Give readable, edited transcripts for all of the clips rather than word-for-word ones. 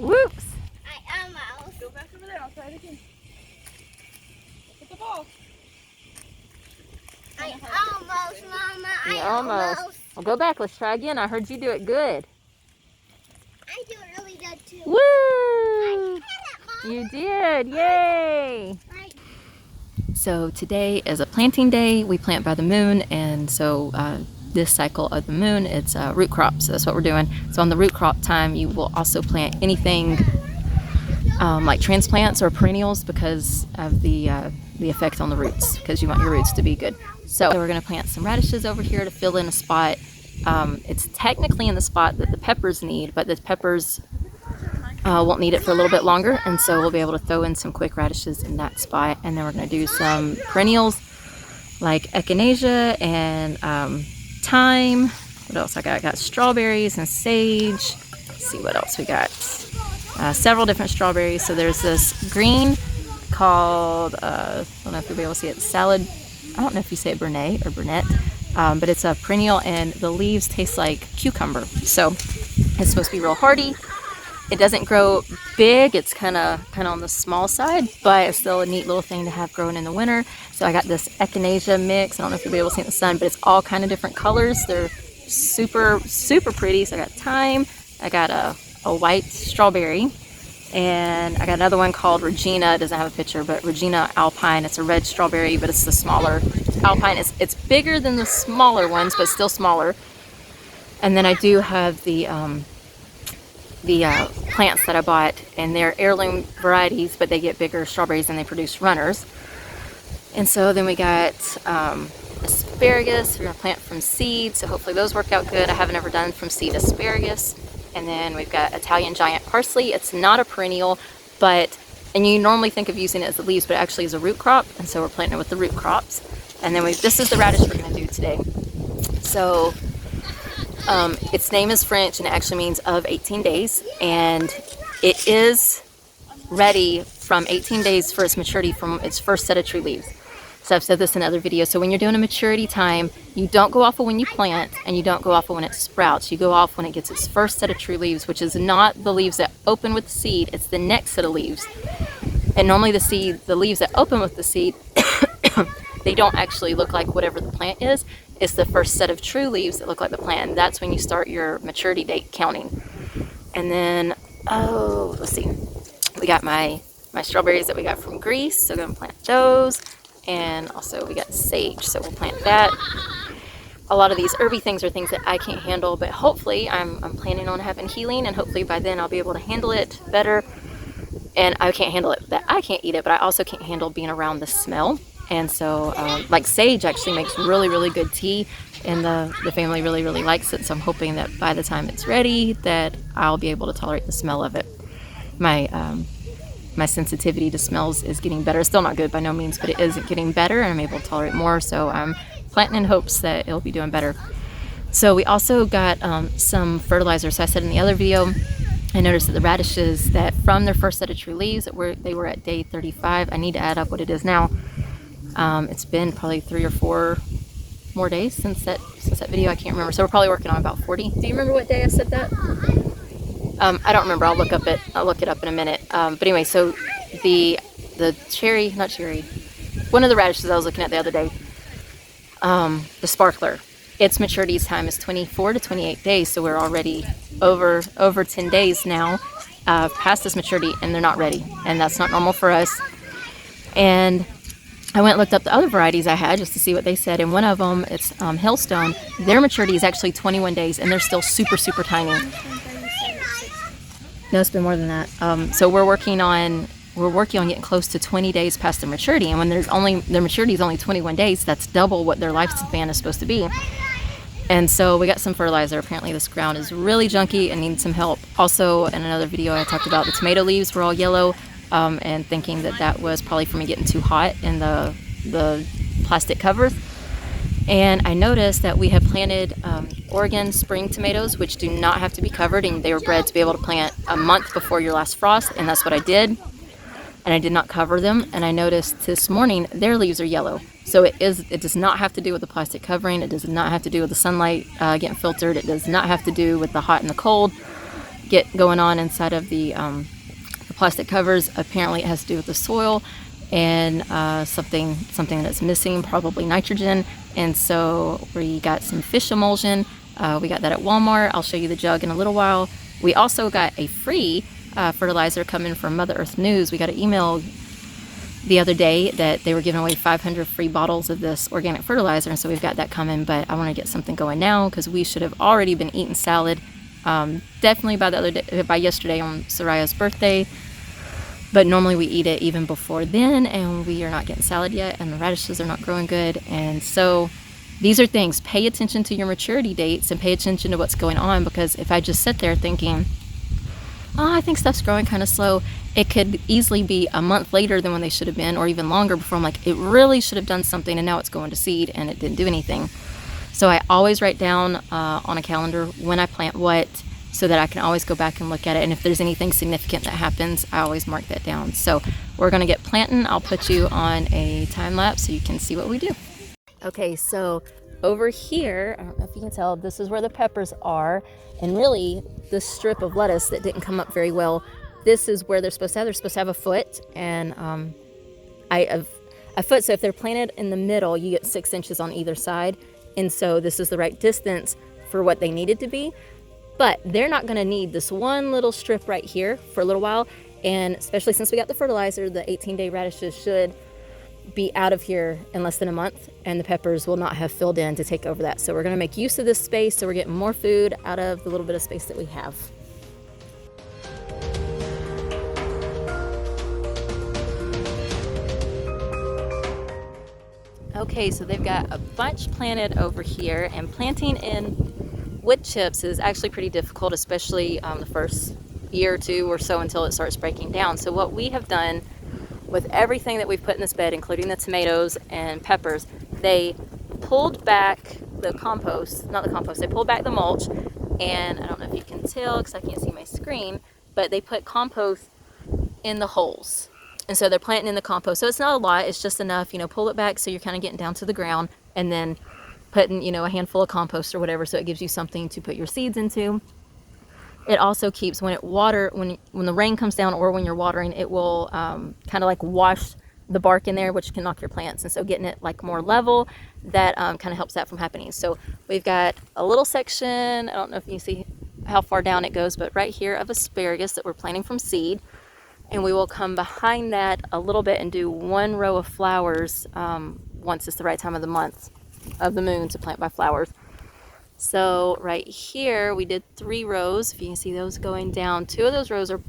Whoops. I almost. Go back over there. I'll try it again. Look at the ball. I almost, Mama. You I almost. Well, go back. Let's try again. I heard you do it good. I do it really good too. Woo! I did it, Mom. You did. Yay! Right. So today is a planting day. We plant by the moon, and so this cycle of the moon, it's root crops. So that's what we're doing. So on the root crop time, you will also plant anything like transplants or perennials because of the effect on the roots, because you want your roots to be good. So we're going to plant some radishes over here to fill in a spot. It's technically in the spot that the peppers need, but the peppers won't need it for a little bit longer, and so we'll be able to throw in some quick radishes in that spot. And then we're going to do some perennials like echinacea and thyme. What else I got? I got strawberries and sage. Let's see what else we got. Several different strawberries. So there's this green called, I don't know if you'll be able to see it, salad. I don't know if you say it Bernay or Burnett, but it's a perennial and the leaves taste like cucumber. So it's supposed to be real hardy. It doesn't grow big. It's kind of on the small side, but it's still a neat little thing to have growing in the winter. So I got this echinacea mix. I don't know if you'll be able to see it in the sun, but it's all kind of different colors. They're super, super pretty. So I got thyme. I got a white strawberry. And I got another one called Regina. It doesn't have a picture, but Regina Alpine. It's a red strawberry, but it's the smaller Alpine. It's bigger than the smaller ones, but still smaller. And then I do have the plants that I bought, and they're heirloom varieties, but they get bigger strawberries and they produce runners. And so then we got asparagus. We're gonna plant from seed, so hopefully those work out good. I haven't ever done from seed asparagus. And then we've got Italian giant parsley. It's not a perennial, and you normally think of using it as the leaves, but it actually is a root crop, and so we're planting it with the root crops. And then this is the radish we're gonna do today. So its name is French, and it actually means of 18 days, and it is ready from 18 days for its maturity from its first set of true leaves. So I've said this in other videos. So when you're doing a maturity time, you don't go off of when you plant, and you don't go off of when it sprouts. You go off when it gets its first set of true leaves, which is not the leaves that open with the seed. It's the next set of leaves. And normally the leaves that open with the seed, they don't actually look like whatever the plant is. It's the first set of true leaves that look like the plant. And that's when you start your maturity date counting. And then, let's see. We got my strawberries that we got from Greece, so we're gonna plant those. And also we got sage, so we'll plant that. A lot of these herby things are things that I can't handle, but hopefully I'm planning on having healing, and hopefully by then I'll be able to handle it better. And I can't handle it that I can't eat it, but I also can't handle being around the smell. And so like sage actually makes really, really good tea, and the family really, really likes it. So I'm hoping that by the time it's ready that I'll be able to tolerate the smell of it. My sensitivity to smells is getting better. It's still not good by no means, but it is getting better, and I'm able to tolerate more. So I'm planting in hopes that it'll be doing better. So we also got some fertilizer. So I said in the other video, I noticed that the radishes, that from their first set of true leaves, they were at day 35. I need to add up what it is now. It's been probably 3 or 4 more days since that video. I can't remember. So we're probably working on about 40. Do you remember what day I said that? I don't remember. I'll look it up in a minute. But anyway, so the one of the radishes I was looking at the other day, the sparkler, its maturity time is 24 to 28 days. So we're already over 10 days now past this maturity, and they're not ready, and that's not normal for us. And I went and looked up the other varieties I had just to see what they said, and one of them, it's Hailstone. Their maturity is actually 21 days, and they're still super, super tiny. No, it's been more than that. So we're working on getting close to 20 days past their maturity, and when their maturity is only 21 days, that's double what their lifespan is supposed to be. And so we got some fertilizer. Apparently this ground is really junky and needs some help. Also, in another video, I talked about the tomato leaves were all yellow, and thinking that was probably from me getting too hot in the plastic covers. And I noticed that we had planted Oregon spring tomatoes, which do not have to be covered, and they were bred to be able to plant a month before your last frost, and that's what I did. And I did not cover them, and I noticed this morning their leaves are yellow. So it does not have to do with the plastic covering. It does not have to do with the sunlight getting filtered. It does not have to do with the hot and the cold get going on inside of the plastic covers. Apparently it has to do with the soil and something that's missing, probably nitrogen. And so we got some fish emulsion. We got that at Walmart. I'll show you the jug in a little while. We also got a free fertilizer coming from Mother Earth News. We got an email the other day that they were giving away 500 free bottles of this organic fertilizer, and so we've got that coming. But I want to get something going now because we should have already been eating salad definitely by yesterday on Soraya's birthday. But normally we eat it even before then, and we are not getting salad yet, and the radishes are not growing good. And so these are things. Pay attention to your maturity dates and pay attention to what's going on, because if I just sit there thinking, oh, I think stuff's growing kind of slow, it could easily be a month later than when they should have been, or even longer, before I'm like, it really should have done something, and now it's going to seed and it didn't do anything. So I always write down on a calendar when I plant what, so that I can always go back and look at it. And if there's anything significant that happens, I always mark that down. So we're gonna get planting. I'll put you on a time lapse so you can see what we do. Okay, so over here, I don't know if you can tell, this is where the peppers are. And really, this strip of lettuce that didn't come up very well, this is where they're supposed to have. They're supposed to have a foot, and a foot. So if they're planted in the middle, you get 6 inches on either side. And so this is the right distance for what they needed to be. But they're not going to need this one little strip right here for a little while. And especially since we got the fertilizer, the 18-day radishes should be out of here in less than a month, and the peppers will not have filled in to take over that. So we're going to make use of this space, so we're getting more food out of the little bit of space that we have. Okay, so they've got a bunch planted over here, and planting in wood chips is actually pretty difficult, especially the first year or two or so until it starts breaking down. So what we have done with everything that we've put in this bed, including the tomatoes and peppers, they pulled back the compost, not the compost, they pulled back the mulch, and I don't know if you can tell because I can't see my screen, but they put compost in the holes. And so they're planting in the compost. So it's not a lot, it's just enough, pull it back so you're kind of getting down to the ground, and then putting, a handful of compost or whatever, so it gives you something to put your seeds into. It also keeps, when the rain comes down or when you're watering, it will kind of like wash the bark in there, which can knock your plants. And so getting it like more level, that kind of helps that from happening. So we've got a little section, I don't know if you can see how far down it goes, but right here of asparagus that we're planting from seed. And we will come behind that a little bit and do one row of flowers once it's the right time of the month of the moon to plant by flowers. So right here we did 3 rows. If you can see those going down, 2 of those rows are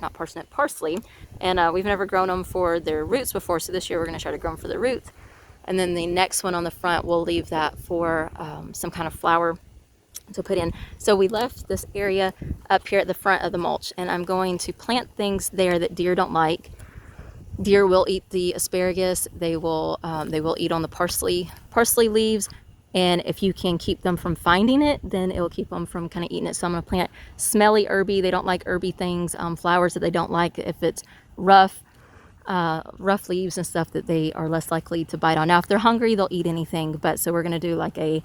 not parsnip, parsley, and we've never grown them for their roots before, so this year we're going to try to grow them for their roots. And then the next one on the front, we'll leave that for some kind of flower to put in. So we left this area up here at the front of the mulch, and I'm going to plant things there that deer don't like. Deer will eat the asparagus. They will eat on the parsley leaves, and if you can keep them from finding it, then it will keep them from kind of eating it. So I'm going to plant smelly herby. They don't like herby things, flowers that they don't like. If it's rough leaves and stuff, that they are less likely to bite on. Now if they're hungry, they'll eat anything, but so we're going to do like a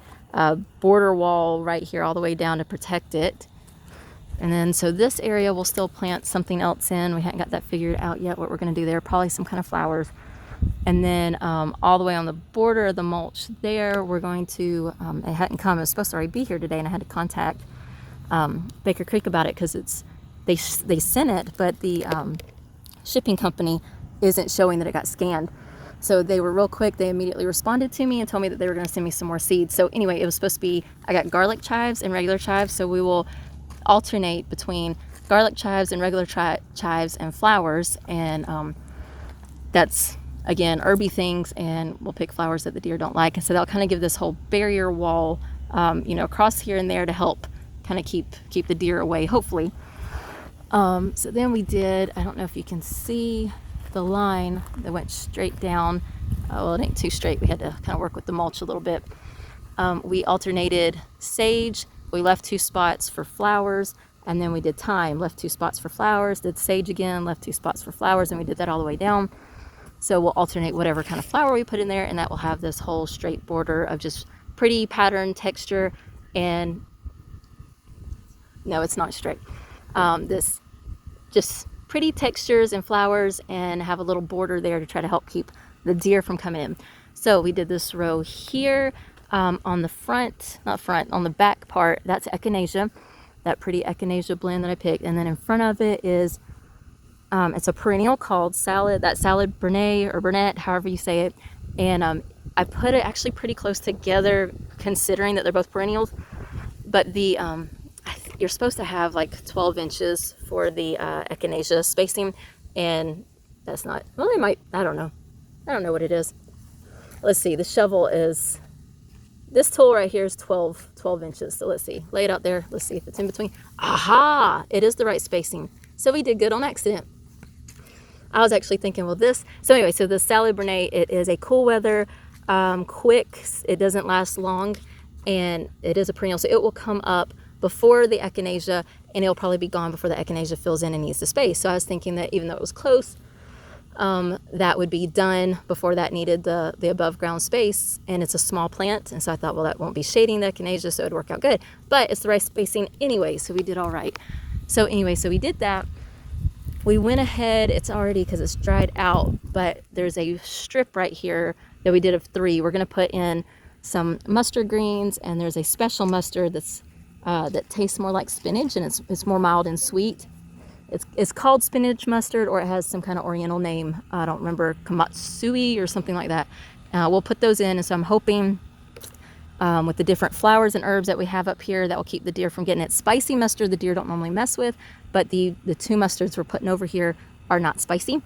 border wall right here all the way down to protect it. And then so this area we'll still plant something else in. We haven't got that figured out yet what we're going to do there, probably some kind of flowers. And then all the way on the border of the mulch there, we're going to, it hadn't come, it was supposed to already be here today, and I had to contact Baker Creek about it because they sent it, but the shipping company isn't showing that it got scanned. So they were real quick. They immediately responded to me and told me that they were going to send me some more seeds. So anyway, it was supposed to be, I got garlic chives and regular chives, so we will alternate between garlic chives and regular chives and flowers, and that's again herby things, and we'll pick flowers that the deer don't like. And so that'll kind of give this whole barrier wall across here and there to help kind of keep the deer away, hopefully. So then we did, I don't know if you can see the line that went straight down. Well, it ain't too straight, we had to kind of work with the mulch a little bit. We alternated sage. We left 2 spots for flowers, and then we did thyme, left 2 spots for flowers, did sage again, left 2 spots for flowers, and we did that all the way down. So we'll alternate whatever kind of flower we put in there, and that will have this whole straight border of just pretty pattern texture. And no, it's not straight. this just pretty textures and flowers, and have a little border there to try to help keep the deer from coming in. So we did this row here. On the front, not front, on the back part, that's echinacea, that pretty echinacea blend that I picked. And then in front of it is, it's a perennial called salad Burnet or Burnett, however you say it. And I put it actually pretty close together, considering that they're both perennials. But the you're supposed to have like 12 inches for the echinacea spacing, and that's not, well, they might, I don't know what it is. Let's see, the shovel is, this tool right here is 12 inches. So let's see, lay it out there. Let's see if it's in between. Aha, it is the right spacing. So we did good on accident. I was actually thinking, well, this, so anyway, so the salad Burnet, it is a cool weather, quick, it doesn't last long, and it is a perennial. So it will come up before the echinacea, and it'll probably be gone before the echinacea fills in and needs the space. So I was thinking that even though it was close, that would be done before that needed the above ground space, and it's a small plant, and so I thought, well, that won't be shading the echinacea, so it'd work out good, but it's the right spacing anyway, so we did all right. So anyway, so we did that. We went ahead, it's already, because it's dried out, but there's a strip right here that we did of 3. We're going to put in some mustard greens, and there's a special mustard that's that tastes more like spinach, and it's more mild and sweet. It's called spinach mustard, or it has some kind of oriental name. I don't remember, kamatsui or something like that. We'll put those in, and so I'm hoping with the different flowers and herbs that we have up here, that will keep the deer from getting it. Spicy mustard, the deer don't normally mess with, but the 2 mustards we're putting over here are not spicy.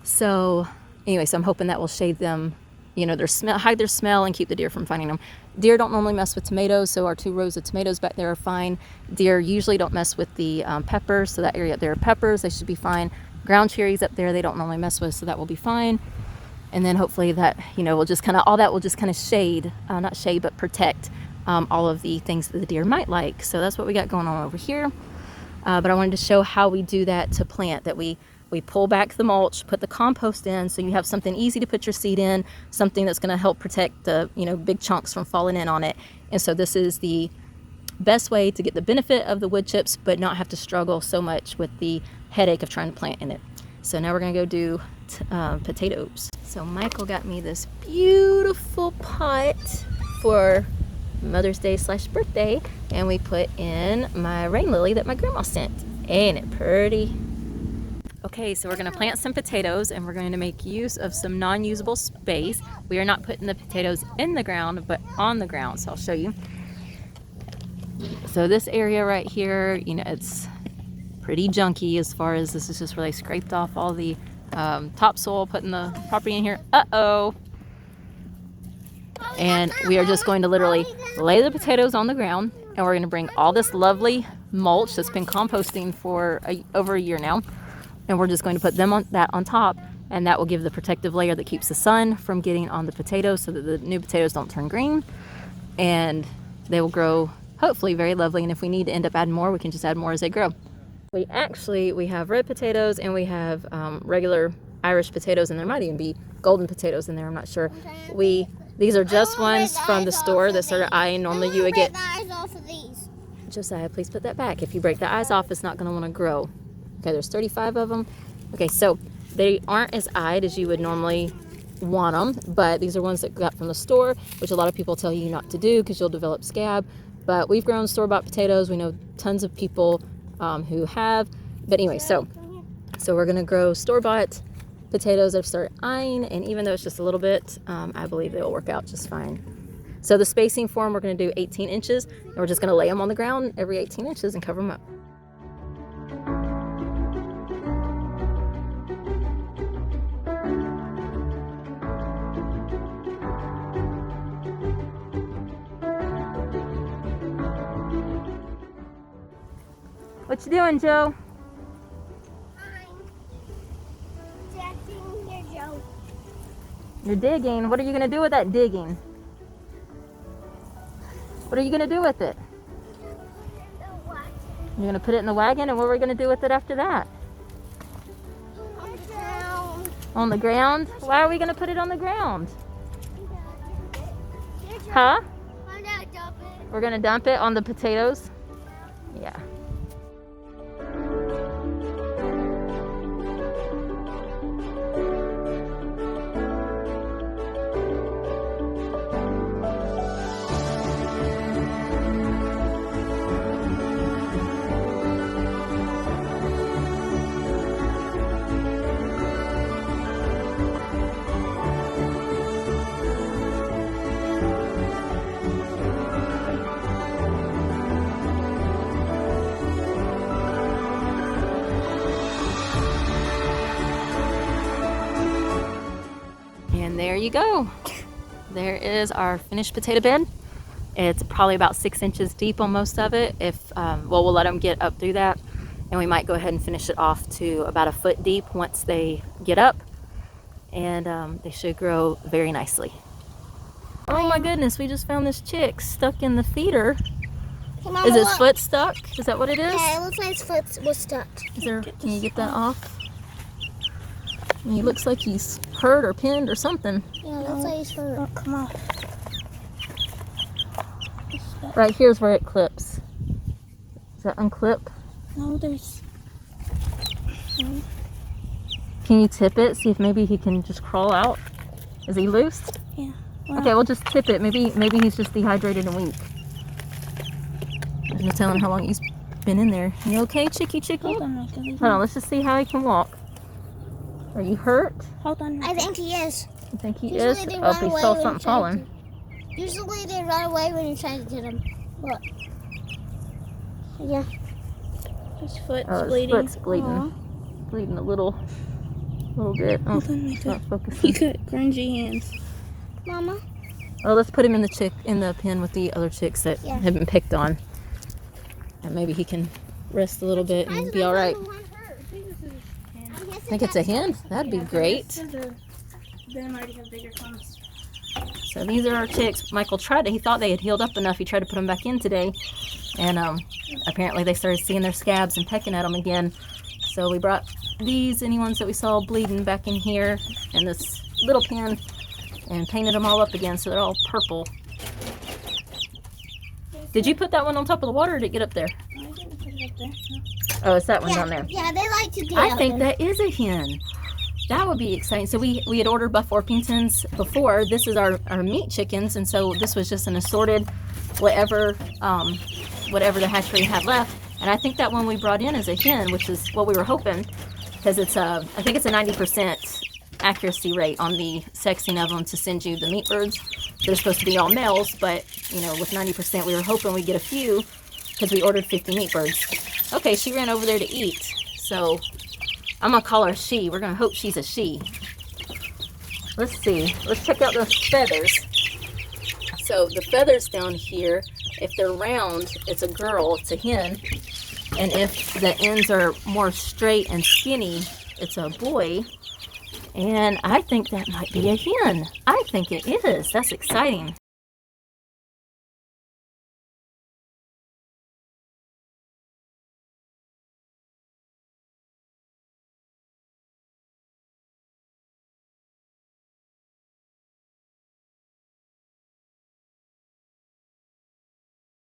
So anyway, so I'm hoping that will shade them, you know, their smell, hide their smell, and keep the deer from finding them. Deer don't normally mess with tomatoes, so our 2 rows of tomatoes back there are fine. Deer usually don't mess with the peppers, so that area up there are peppers, they should be fine. Ground cherries up there, they don't normally mess with, so that will be fine. And then hopefully that, you know, will just kind of, all that will just kind of shade, not shade, but protect all of the things that the deer might like. So that's what we got going on over here. But I wanted to show how we do that to plant, that we pull back the mulch, put the compost in, so you have something easy to put your seed in, something that's going to help protect the, you know, big chunks from falling in on it. And so this is the best way to get the benefit of the wood chips, but not have to struggle so much with the headache of trying to plant in it. So now we're going to go do potatoes. So Michael got me this beautiful pot for Mother's Day / birthday, and we put in my rain lily that my grandma sent. Ain't it pretty? Okay, so we're going to plant some potatoes, and we're going to make use of some non-usable space. We are not putting the potatoes in the ground, but on the ground, so I'll show you. So this area right here, you know, it's pretty junky as far as this is just where they scraped off all the topsoil, putting the property in here. Uh-oh. And we are just going to literally lay the potatoes on the ground, and we're going to bring all this lovely mulch that's been composting for over a year now, and we're just going to put them on top, and that will give the protective layer that keeps the sun from getting on the potatoes, so that the new potatoes don't turn green, and they will grow hopefully very lovely. And if we need to end up adding more, we can just add more as they grow. We have red potatoes, and we have regular Irish potatoes, and there might even be golden potatoes in there, I'm not sure. These are just ones from the store that sort of normally you would get. The eyes off of these. Josiah, please put that back. If you break the eyes off, it's not going to want to grow. Okay, there's 35 of them. Okay, so they aren't as eyed as you would normally want them, but these are ones that got from the store, which a lot of people tell you not to do because you'll develop scab. But we've grown store-bought potatoes. We know tons of people who have. But anyway, so we're going to grow store-bought potatoes. I've started eyeing, and even though it's just a little bit, I believe they will work out just fine. So the spacing for them, we're going to do 18 inches, and we're just going to lay them on the ground every 18 inches and cover them up. What you doing, Joe? You're digging. What are you going to do with that digging? What are you going to do with it? You're going to put it in the wagon, and what are we going to do with it after that? On the ground. On the ground? Why are we going to put it on the ground? Huh? I'm gonna dump it. We're going to dump it on the potatoes? Yeah. you go. There is our finished potato bed. It's probably about 6 inches deep on most of it. Well, we'll let them get up through that, and we might go ahead and finish it off to about a foot deep once they get up, and they should grow very nicely. Oh my goodness, we just found this chick stuck in the feeder. Hey, Mama, Is his look. foot stuck? Is that what it is? Yeah, it looks like his foot was stuck. Can you get that off? He looks like he's hurt or pinned or something. Yeah, it looks like his foot. Oh, come on. Right here's where it clips. Does that unclip? No, there's. Can you tip it? See if maybe he can just crawl out. Is he loose? Yeah. Okay, we'll just tip it. Maybe he's just dehydrated and weak. There's no telling how long he's been in there. You okay, Chicky? Hold on, Micah. Hold on, let's just see how he can walk. Are you hurt? Hold on. I think he is. You think he Usually is? they Oh, run he away saw when something you try falling. Usually they run away when you try to get him. Look. Yeah. His foot's Oh, his bleeding. foot's bleeding. Aw. Bleeding a little bit. Oh, Hold on, it's Micah. not focusing. He got grungy hands. Mama. Oh, let's put him in the pen with the other chicks that Yeah. have been picked on. And maybe he can rest a little bit and be all right. I think it's a hen. That'd be great. They might have bigger ones. So these are our chicks. Michael he thought they had healed up enough. He tried to put them back in today. And apparently they started seeing their scabs and pecking at them again. So we brought any ones that we saw bleeding back in here in this little pen and painted them all up again so they're all purple. Did you put that one on top of the water or did it get up there? I didn't put it up there. No. Oh, it's that one down there. Yeah, they like to do I think that is a hen. That would be exciting. So we had ordered Buff Orpingtons before. This is our meat chickens, and so this was just an assorted whatever the hatchery had left. And I think that one we brought in is a hen, which is what we were hoping, because I think it's a 90% accuracy rate on the sexing of them to send you the meat birds. They're supposed to be all males, but with 90% we were hoping we'd get a few because we ordered 50 meat birds. Okay, she ran over there to eat, so I'm gonna call her she. We're gonna hope she's a she. Let's see. Let's check out those feathers. So the feathers down here, if they're round, it's a girl, it's a hen. And if the ends are more straight and skinny, it's a boy. And I think that might be a hen. I think it is. That's exciting.